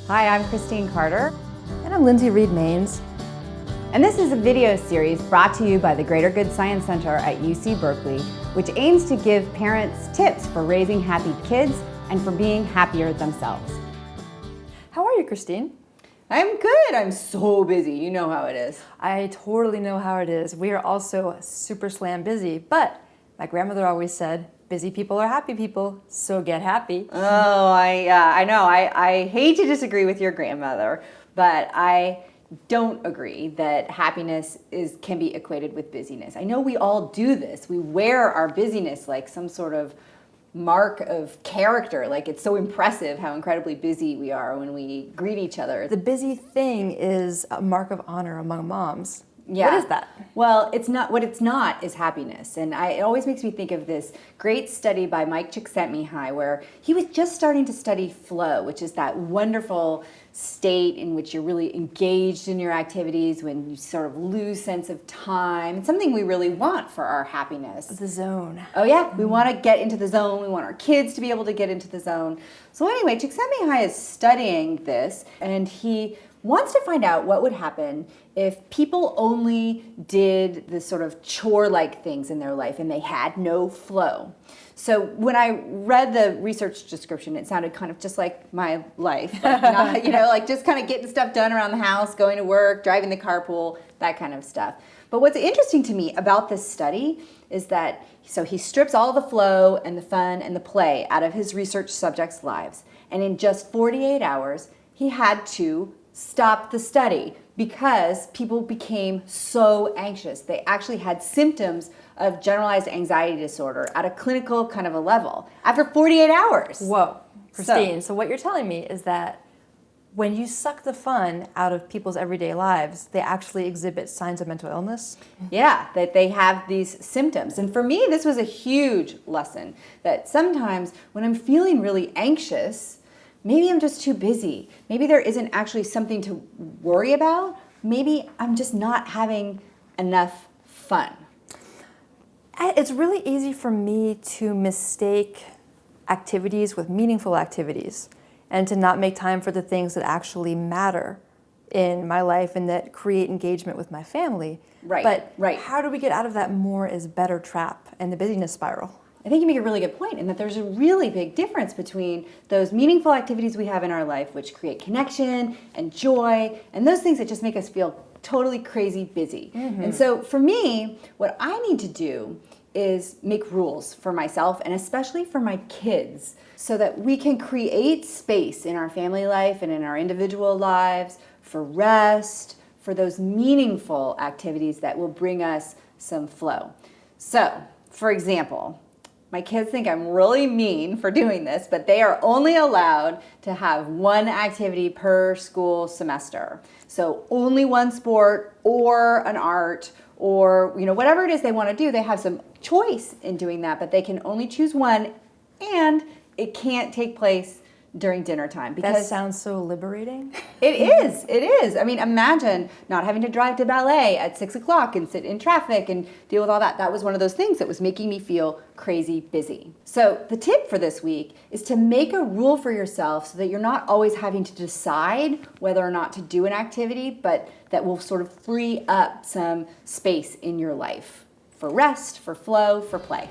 Hi, I'm Christine Carter. And I'm Lindsay Reed Maines. And this is a video series brought to you by the Greater Good Science Center at UC Berkeley, which aims to give parents tips for raising happy kids and for being happier themselves. How are you, Christine? I'm good. I'm so busy. You know how it is. I totally know how it is. We are also super slam busy, but my grandmother always said, busy people are happy people, so get happy. Oh, I know. I hate to disagree with your grandmother, but I don't agree that happiness can be equated with busyness. I know we all do this. We wear our busyness like some sort of mark of character. Like it's so impressive how incredibly busy we are when we greet each other. The busy thing is a mark of honor among moms. Yeah. What is that? Well, it's not. What it's not is happiness. And it always makes me think of this great study by Mike Csikszentmihalyi where he was just starting to study flow, which is that wonderful state in which you're really engaged in your activities, when you sort of lose sense of time. It's something we really want for our happiness. The zone. Oh yeah, we want to get into the zone. We want our kids to be able to get into the zone. So anyway, Csikszentmihalyi is studying this, and he wants to find out what would happen if people only did the sort of chore-like things in their life and they had no flow. So when I read the research description, it sounded kind of just like my life, like not, like just kind of getting stuff done around the house, going to work, driving the carpool, that kind of stuff. But what's interesting to me about this study is that, so he strips all the flow and the fun and the play out of his research subjects' lives. And in just 48 hours, he had to stop the study because people became so anxious. They actually had symptoms of generalized anxiety disorder at a clinical kind of a level after 48 hours. Whoa, Christine. So what you're telling me is that when you suck the fun out of people's everyday lives, they actually exhibit signs of mental illness? Yeah, that they have these symptoms. And for me, this was a huge lesson that sometimes when I'm feeling really anxious, maybe I'm just too busy. Maybe there isn't actually something to worry about. Maybe I'm just not having enough fun. It's really easy for me to mistake activities with meaningful activities and to not make time for the things that actually matter in my life and that create engagement with my family. Right. But how do we get out of that more is better trap and the busyness spiral? I think you make a really good point in that there's a really big difference between those meaningful activities we have in our life, which create connection and joy, and those things that just make us feel totally crazy busy. Mm-hmm. And so for me, what I need to do is make rules for myself and especially for my kids so that we can create space in our family life and in our individual lives for rest, for those meaningful activities that will bring us some flow. So, for example, my kids think I'm really mean for doing this, but they are only allowed to have one activity per school semester. So only one sport or an art or whatever it is they want to do, they have some choice in doing that, but they can only choose one, and it can't take place during dinner time. Because that sounds so liberating. It is. I mean, imagine not having to drive to ballet at 6 o'clock and sit in traffic and deal with all that. That was one of those things that was making me feel crazy busy. So the tip for this week is to make a rule for yourself so that you're not always having to decide whether or not to do an activity, but that will sort of free up some space in your life for rest, for flow, for play.